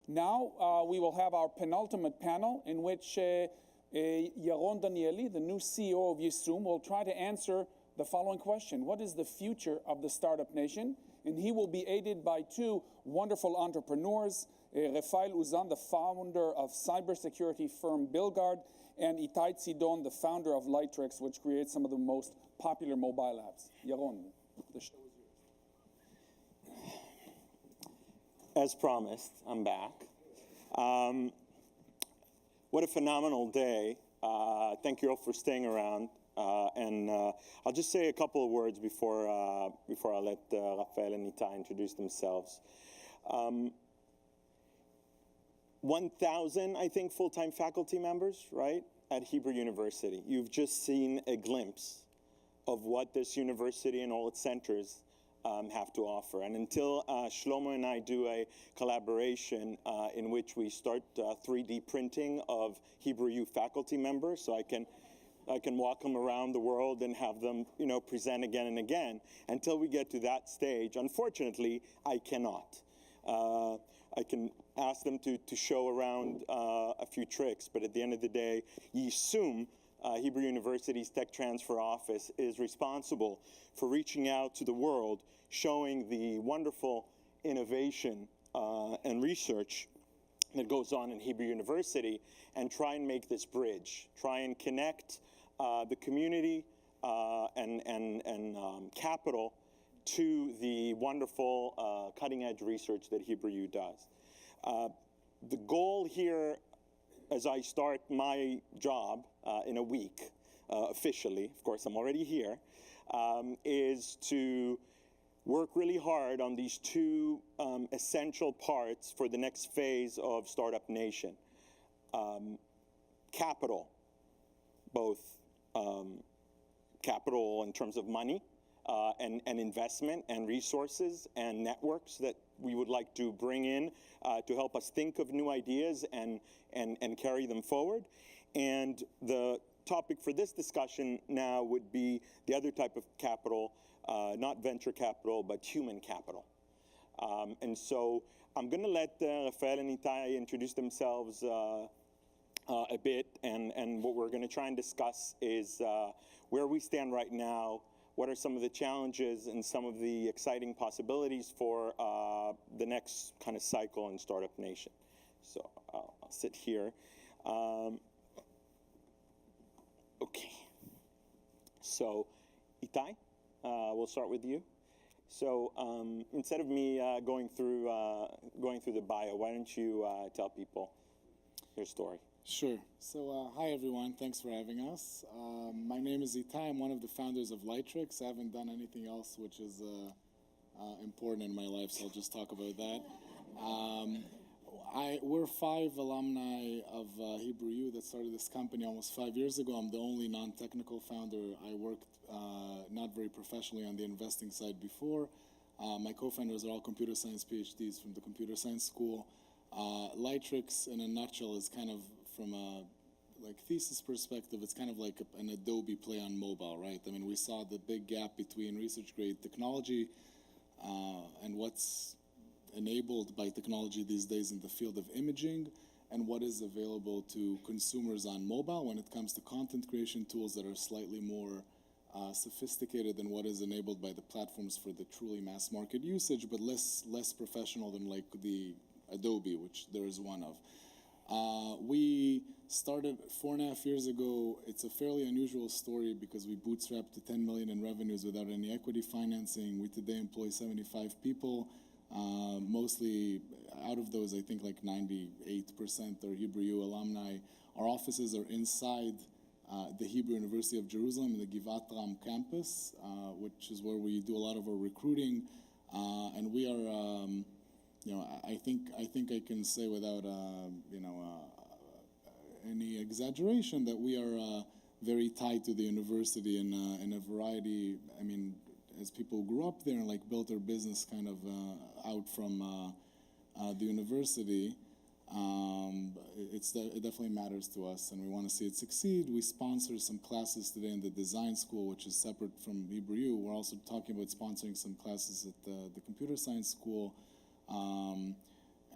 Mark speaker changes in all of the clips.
Speaker 1: Now we will have our penultimate panel in which Yaron Daniely, the new CEO of Yissum, will try to answer the following question: what is the future of the startup nation? And he will be aided by two wonderful entrepreneurs, Raphael Ouzan, the founder of cybersecurity firm BillGuard, and Itai Tsiddon, the founder of Lightricks, which creates some of the most popular mobile apps. Yaron, the show is yours.
Speaker 2: As promised, I'm back. What a phenomenal day. Thank you all for staying around. I'll just say a couple of words before I let Raphael and Itai introduce themselves. 1,000, I think, full-time faculty members, right, at Hebrew University. You've just seen a glimpse of what this university and all its centers have to offer. And until Shlomo and I do a collaboration in which we start 3D printing of Hebrew U faculty members, so I can walk them around the world and have them, present again and again. Until we get to that stage, unfortunately, I cannot. I can ask them to show around a few tricks, but at the end of the day, Yissum, Hebrew University's Tech Transfer Office, is responsible for reaching out to the world, showing the wonderful innovation and research that goes on in Hebrew University, and try and make this bridge, try and connect the community and capital to the wonderful cutting-edge research that Hebrew U does. The goal here, as I start my job in a week, officially, of course I'm already here, is to work really hard on these two essential parts for the next phase of Startup Nation. Capital, both capital in terms of money and investment and resources and networks that we would like to bring in to help us think of new ideas and carry them forward. And the topic for this discussion now would be the other type of capital, not venture capital, but human capital. And so I'm going to let Raphael and Itai introduce themselves a bit, and what we're going to try and discuss is where we stand right now, what are some of the challenges and some of the exciting possibilities for the next kind of cycle in Startup Nation. So I'll sit here. Okay. So Itai, we'll start with you. So instead of me going through the bio, why don't you tell people your story?
Speaker 3: Sure. So hi everyone, thanks for having us. My name is Itai. I'm one of the founders of Lightricks. I haven't done anything else which is important in my life, so I'll just talk about that. We're 5 alumni of Hebrew U that started this company almost 5 years ago. I'm the only non-technical founder. I worked not very professionally on the investing side before. My co-founders are all computer science PhDs from the computer science school. Lightricks, in a nutshell, is kind of, from a thesis perspective, it's kind of like an Adobe play on mobile, right? I mean, we saw the big gap between research-grade technology and what's enabled by technology these days in the field of imaging, and what is available to consumers on mobile when it comes to content creation tools that are slightly more sophisticated than what is enabled by the platforms for the truly mass market usage, but less professional than like the Adobe, which there is one of. We started 4.5 years ago. It's a fairly unusual story because we bootstrapped to 10 million in revenues without any equity financing. We today employ 75 people. Mostly out of those, I think like 98% are Hebrew U alumni. Our offices are inside the Hebrew University of Jerusalem in the Givat Ram campus, which is where we do a lot of our recruiting. And we are, I think I can say without, any exaggeration that we are very tied to the university in a variety. I mean, as people grew up there and like built their business kind of out from the university, it definitely matters to us, and we want to see it succeed. We sponsor some classes today in the design school, which is separate from Hebrew U. We're also talking about sponsoring some classes at the computer science school.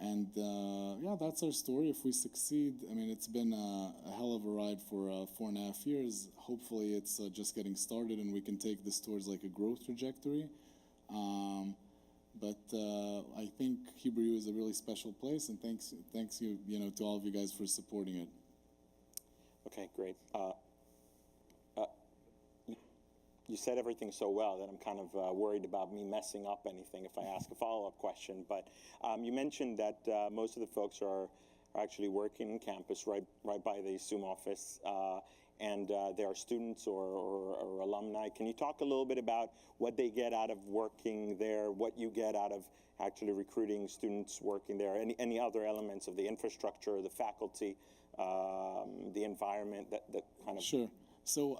Speaker 3: And yeah, that's our story. If we succeed, I mean, it's been a hell of a ride for 4.5 years. Hopefully it's just getting started and we can take this towards like a growth trajectory. But I think Hebrew U is a really special place, and thanks you to all of you guys for supporting it.
Speaker 2: Okay, great. You said everything so well that I'm kind of worried about me messing up anything if I ask a follow-up question. But you mentioned that most of the folks are actually working in campus right by the Yissum office, and they are students or alumni. Can you talk a little bit about what they get out of working there, what you get out of actually recruiting students working there, any other elements of the infrastructure, the faculty, the environment, that kind of...
Speaker 3: Sure. So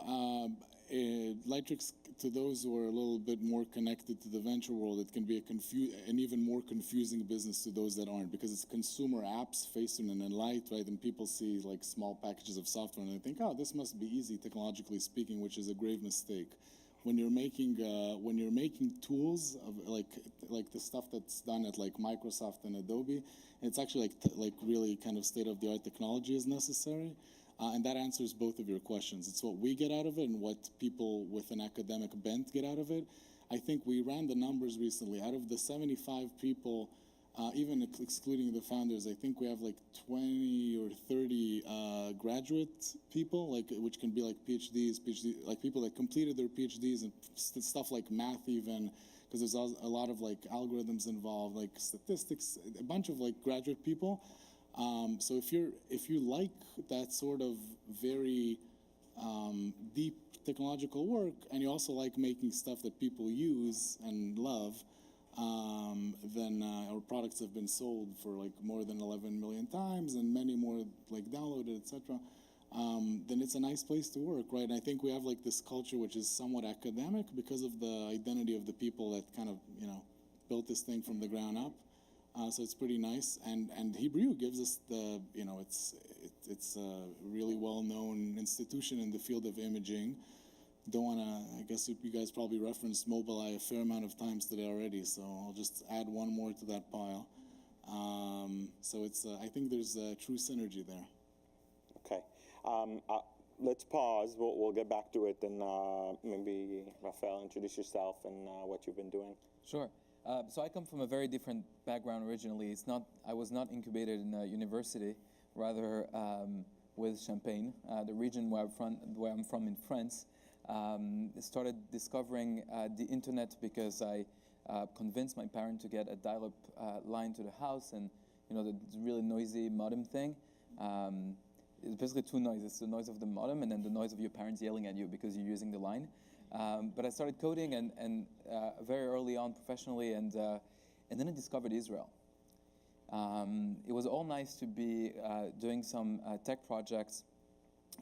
Speaker 3: Lightricks, to those who are a little bit more connected to the venture world, it can be an even more confusing business to those that aren't, because it's consumer apps, Facetune and Light, right? And people see like small packages of software and they think, oh, this must be easy technologically speaking, which is a grave mistake. When you're making tools of like the stuff that's done at like Microsoft and Adobe, it's actually like really kind of state-of-the-art technology is necessary. And that answers both of your questions. It's what we get out of it and what people with an academic bent get out of it. I think we ran the numbers recently. Out of the 75 people, even excluding the founders, I think we have like 20 or 30 graduate people, like which can be like PhD, like people that completed their PhDs and stuff like math even, because there's a lot of like algorithms involved, like statistics, a bunch of like graduate people. So if you like that sort of very deep technological work, and you also like making stuff that people use and love, then our products have been sold for like more than 11 million times, and many more like downloaded, etc. Then it's a nice place to work, right? And I think we have like this culture which is somewhat academic because of the identity of the people that kind of built this thing from the ground up. So it's pretty nice, and Hebrew U gives us the, it's a really well-known institution in the field of imaging. Don't want to, I guess you guys probably referenced Mobileye a fair amount of times today already, so I'll just add one more to that pile. So it's, I think there's a true synergy there.
Speaker 2: Okay. Let's pause. We'll get back to it, and maybe Raphael, introduce yourself and what you've been doing.
Speaker 4: Sure. So I come from a very different background originally. I was not incubated in a university, rather with Champagne, the region where I'm from in France. Started discovering the internet because I convinced my parents to get a dial-up line to the house, and the really noisy modem thing. It's basically two noises: the noise of the modem and then the noise of your parents yelling at you because you're using the line. But I started coding and very early on professionally, and then I discovered Israel. It was all nice to be doing some tech projects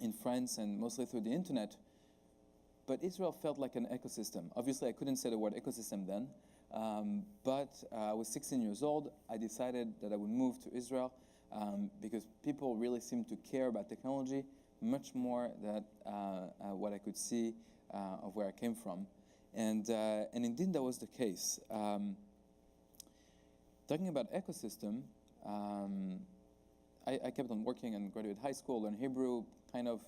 Speaker 4: in France and mostly through the internet, but Israel felt like an ecosystem. Obviously, I couldn't say the word ecosystem then, but I was 16 years old. I decided that I would move to Israel because people really seemed to care about technology much more than what I could see of where I came from, and indeed that was the case. Talking about ecosystem, I kept on working and graduated high school, learned Hebrew, kind of,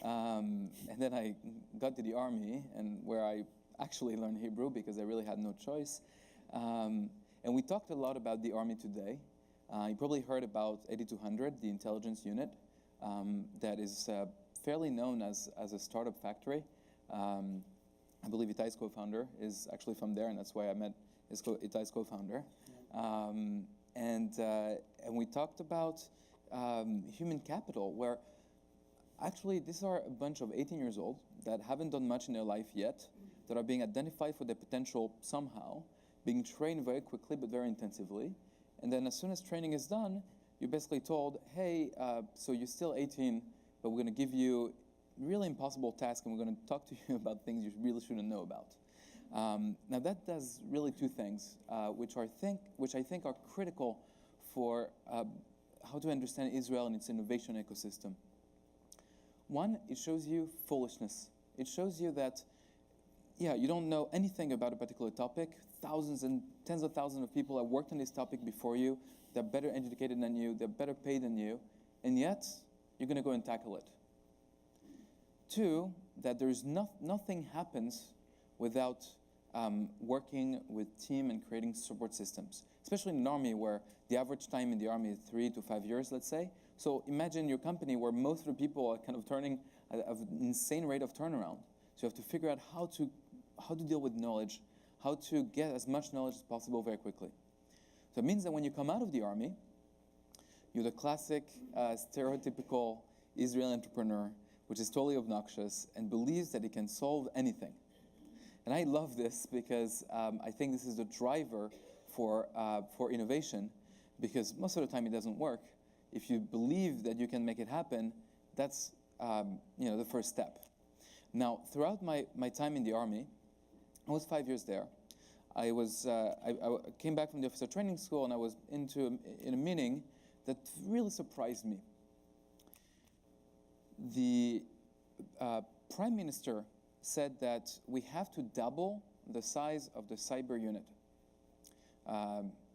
Speaker 4: and then I got to the army, and where I actually learned Hebrew because I really had no choice. And we talked a lot about the army today. You probably heard about 8200, the intelligence unit, that is fairly known as a startup factory. I believe Itai's co-founder is actually from there, and that's why I met Itai's co-founder. And we talked about human capital, where actually these are a bunch of 18 years old that haven't done much in their life yet, that are being identified for their potential somehow, being trained very quickly but very intensively. And then as soon as training is done, you're basically told, hey, so you're still 18, but we're going to give you really impossible task, and we're going to talk to you about things you really shouldn't know about. Now that does really two things, which I think are critical for how to understand Israel and its innovation ecosystem. One, it shows you foolishness. It shows you that yeah, you don't know anything about a particular topic. Thousands and tens of thousands of people have worked on this topic before you. They're better educated than you. They're better paid than you. And yet, you're going to go and tackle it. Two, that there's nothing happens without working with team and creating support systems, especially in an army where the average time in the army is 3 to 5 years, let's say. So imagine your company where most of the people are kind of turning at an insane rate of turnaround. So you have to figure out how to deal with knowledge, how to get as much knowledge as possible very quickly. So it means that when you come out of the army, you're the classic, stereotypical Israeli entrepreneur, which is totally obnoxious and believes that he can solve anything. And I love this because I think this is the driver for innovation, because most of the time it doesn't work. If you believe that you can make it happen, that's the first step. Now, throughout my time in the army, I was 5 years there. I came back from the officer training school, and I was in a meeting that really surprised me. The prime minister said that we have to double the size of the cyber unit.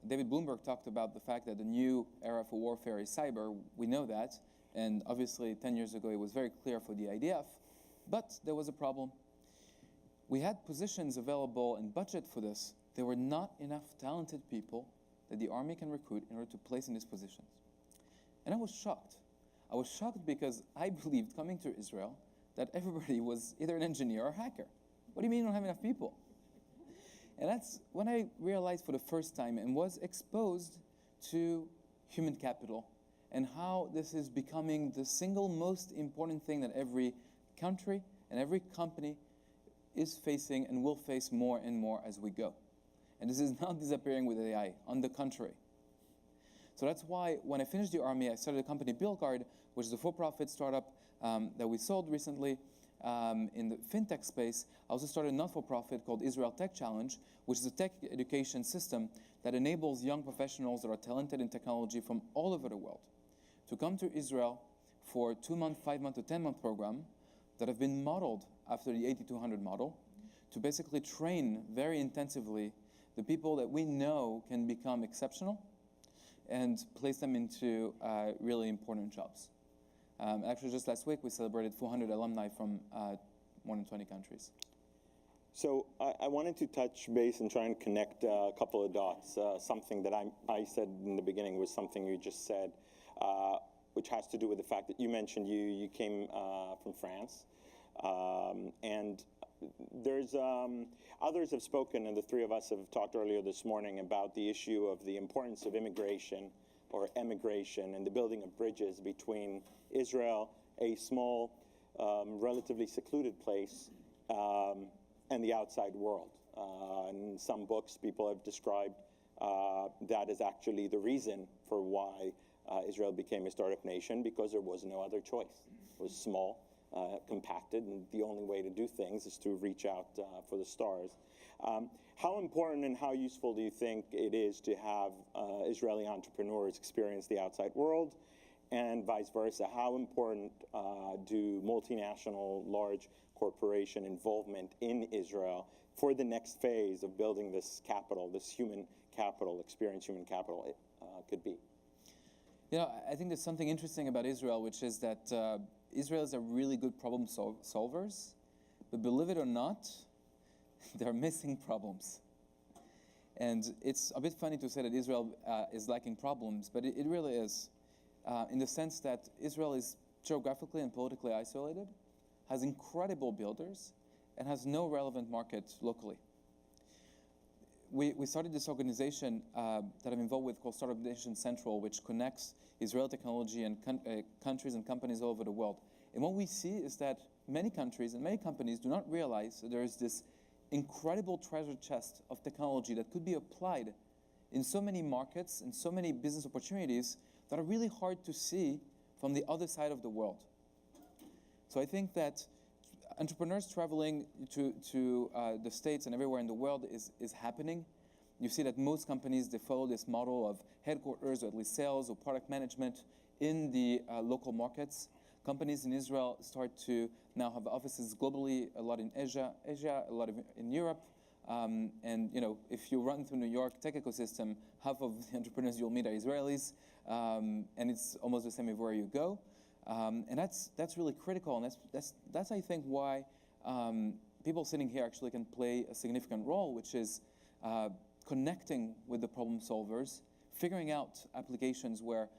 Speaker 4: David Bloomberg talked about the fact that the new era for warfare is cyber. We know that, and obviously 10 years ago it was very clear for the IDF, but there was a problem. We had positions available and budget for this. There were not enough talented people that the army can recruit in order to place in these positions. And I was shocked. I was shocked because I believed, coming to Israel, that everybody was either an engineer or a hacker. What do you mean you don't have enough people? And that's when I realized for the first time and was exposed to human capital and how this is becoming the single most important thing that every country and every company is facing and will face more and more as we go. And this is not disappearing with AI, on the contrary. So that's why when I finished the army, I started a company, BillGuard, which is a for-profit startup that we sold recently in the fintech space. I also started a not-for-profit called Israel Tech Challenge, which is a tech education system that enables young professionals that are talented in technology from all over the world to come to Israel for a 2-month, 5-month, or 10-month program that have been modeled after the 8200 model to basically train very intensively the people that we know can become exceptional and place them into really important jobs. Actually, just last week, we celebrated 400 alumni from more than 20 countries.
Speaker 2: So I wanted to touch base and try and connect a couple of dots. Something that I said in the beginning was something you just said, which has to do with the fact that you mentioned you came from France. And there's others have spoken, and the three of us have talked earlier this morning about the issue of the importance of immigration or emigration and the building of bridges between Israel, a small, relatively secluded place, and the outside world. In some books, people have described that as actually the reason for why Israel became a startup nation, because there was no other choice. It was small, compacted, and the only way to do things is to reach out for the stars. How important and how useful do you think it is to have Israeli entrepreneurs experience the outside world, and vice versa? How important do multinational, large corporation involvement in Israel for the next phase of building this capital, this human capital, experienced human capital, could be?
Speaker 4: You know, I think there's something interesting about Israel, which is that Israelis are really good problem solvers, but believe it or not, they're missing problems. And it's a bit funny to say that Israel is lacking problems, but it really is, in the sense that Israel is geographically and politically isolated, has incredible builders, and has no relevant market locally. We started this organization that I'm involved with called Startup Nation Central, which connects Israeli technology and countries and companies all over the world. And what we see is that many countries and many companies do not realize that there is this incredible treasure chest of technology that could be applied in so many markets and so many business opportunities that are really hard to see from the other side of the world. So I think that entrepreneurs traveling to the States and everywhere in the world is happening. You see that most companies, they follow this model of headquarters, or at least sales or product management in the local markets. companies in Israel start to now have offices globally, a lot in Asia, a lot in Europe. And if you run through New York tech ecosystem, half of the entrepreneurs you'll meet are Israelis, and it's almost the same everywhere you go. And that's really critical, and that's I think why people sitting here actually can play a significant role, which is connecting with the problem solvers, figuring out applications where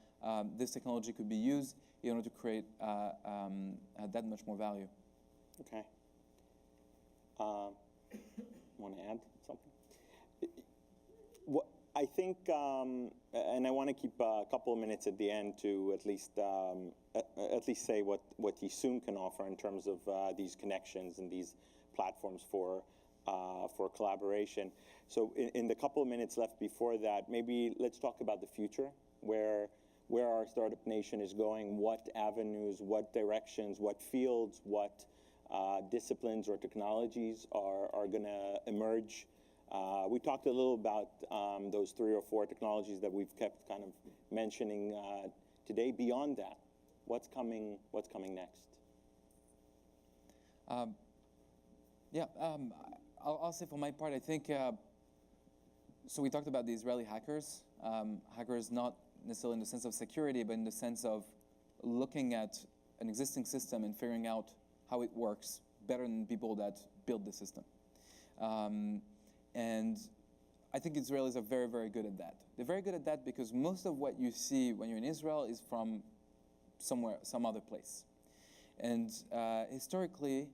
Speaker 4: this technology could be used in order to create that much more value.
Speaker 2: Okay. Want to add something? I think, and I want to keep a couple of minutes at the end to at least say what Yissum can offer in terms of these connections and these platforms for collaboration. So in the couple of minutes left before that, maybe let's talk about the future, where our startup nation is going, what avenues, what directions, what fields, what disciplines or technologies are going to emerge. We talked a little about those 3 or 4 technologies that we've kept kind of mentioning today. Beyond that, what's coming next?
Speaker 4: I'll say for my part, I think, so we talked about the Israeli hackers. Hackers not necessarily in the sense of security, but in the sense of looking at an existing system and figuring out how it works better than people that build the system. And I think Israelis are very, very good at that. They're very good at that because most of what you see when you're in Israel is from somewhere, some other place. And historically,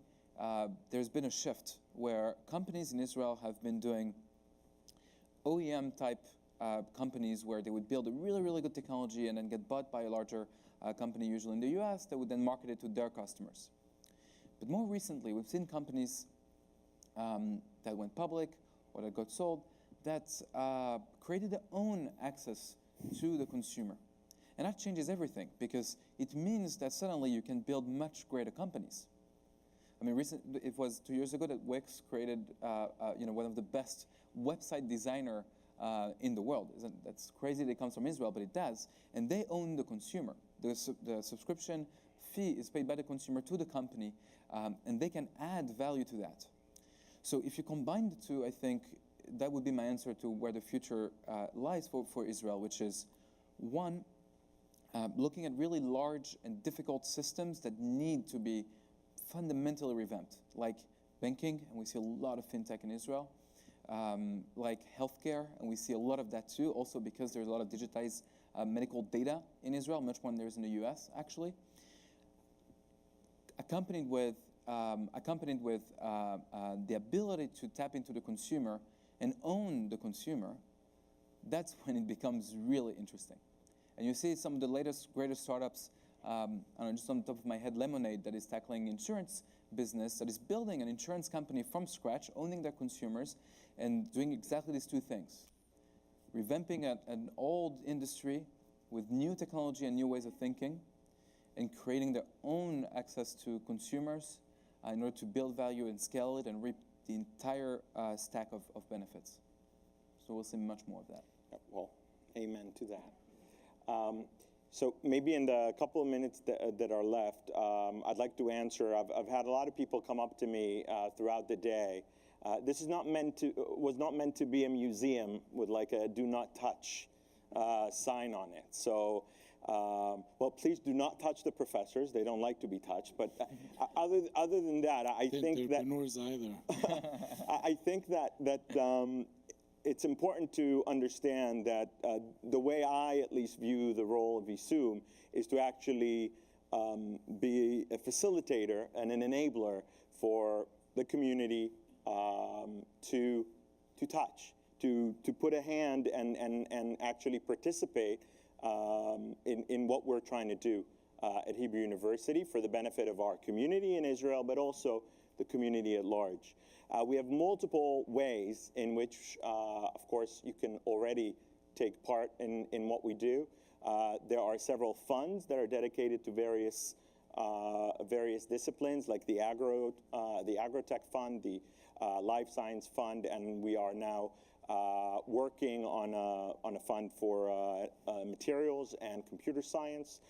Speaker 4: there's been a shift where companies in Israel have been doing OEM-type companies where they would build a really, really good technology and then get bought by a larger company, usually in the US, that would then market it to their customers. But more recently, we've seen companies that went public or that got sold that created their own access to the consumer. And that changes everything because it means that suddenly you can build much greater companies. I mean, it was 2 years ago that Wix created one of the best website designer in the world. That's crazy that it comes from Israel, but it does. And they own the consumer. The subscription fee is paid by the consumer to the company, and they can add value to that. So if you combine the two, I think that would be my answer to where the future lies for Israel, which is, one, looking at really large and difficult systems that need to be fundamentally revamped, like banking, and we see a lot of fintech in Israel, like healthcare, and we see a lot of that too, also because there's a lot of digitized medical data in Israel, much more than there is in the US, actually. Accompanied with the ability to tap into the consumer and own the consumer, that's when it becomes really interesting. And you see some of the greatest startups, I don't know, just on the top of my head, Lemonade, that is tackling insurance business, that is building an insurance company from scratch, owning their consumers, and doing exactly these two things. Revamping an old industry with new technology and new ways of thinking, and creating their own access to consumers in order to build value and scale it and reap the entire stack of benefits. So we'll see much more of that.
Speaker 2: Well, amen to that. So maybe in the couple of minutes that are left, I'd like to answer. I've had a lot of people come up to me throughout the day. This was not meant to be a museum with like a "Do Not Touch" sign on it. So, well, please do not touch the professors. They don't like to be touched. But other than that, I think that
Speaker 3: either.
Speaker 2: I think that it's important to understand that the way I at least view the role of Yissum is to actually be a facilitator and an enabler for the community to touch, to put a hand and actually participate in what we're trying to do at Hebrew University for the benefit of our community in Israel, but also the community at large. We have multiple ways in which, of course, you can already take part in what we do. There are several funds that are dedicated to various disciplines, like the Agrotech Fund, the Life Science Fund, and we are now working on a fund for materials and computer science.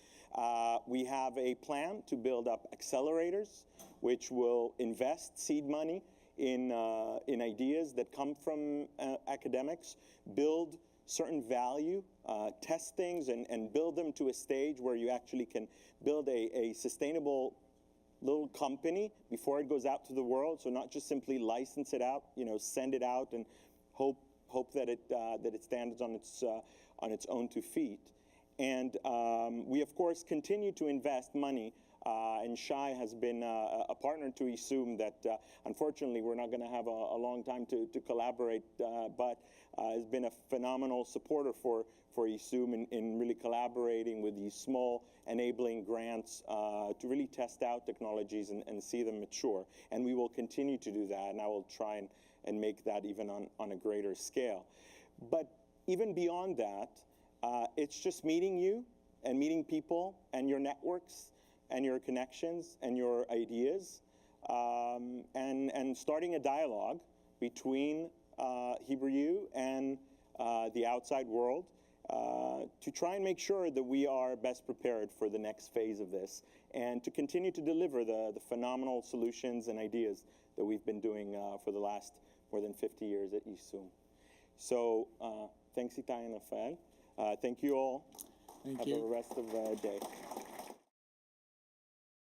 Speaker 2: We have a plan to build up accelerators, which will invest seed money in ideas that come from academics, build certain value, test things, and build them to a stage where you actually can build a sustainable little company before it goes out to the world. So not just simply license it out, send it out and hope that it stands on its own 2 feet. And we, of course, continue to invest money. And Shai has been a partner to Yissum that, unfortunately, we're not going to have a long time to collaborate, but has been a phenomenal supporter for Yissum in really collaborating with these small enabling grants to really test out technologies and see them mature. And we will continue to do that, and I will try and make that even on a greater scale. But even beyond that, it's just meeting you and meeting people and your networks and your connections and your ideas, and starting a dialogue between Hebrew and the outside world to try and make sure that we are best prepared for the next phase of this, and to continue to deliver the phenomenal solutions and ideas that we've been doing for the last more than 50 years at Yissum. So thanks, Itai and Raphael. Thank you all.
Speaker 3: Thank
Speaker 2: Have
Speaker 3: you.
Speaker 2: a rest of the day.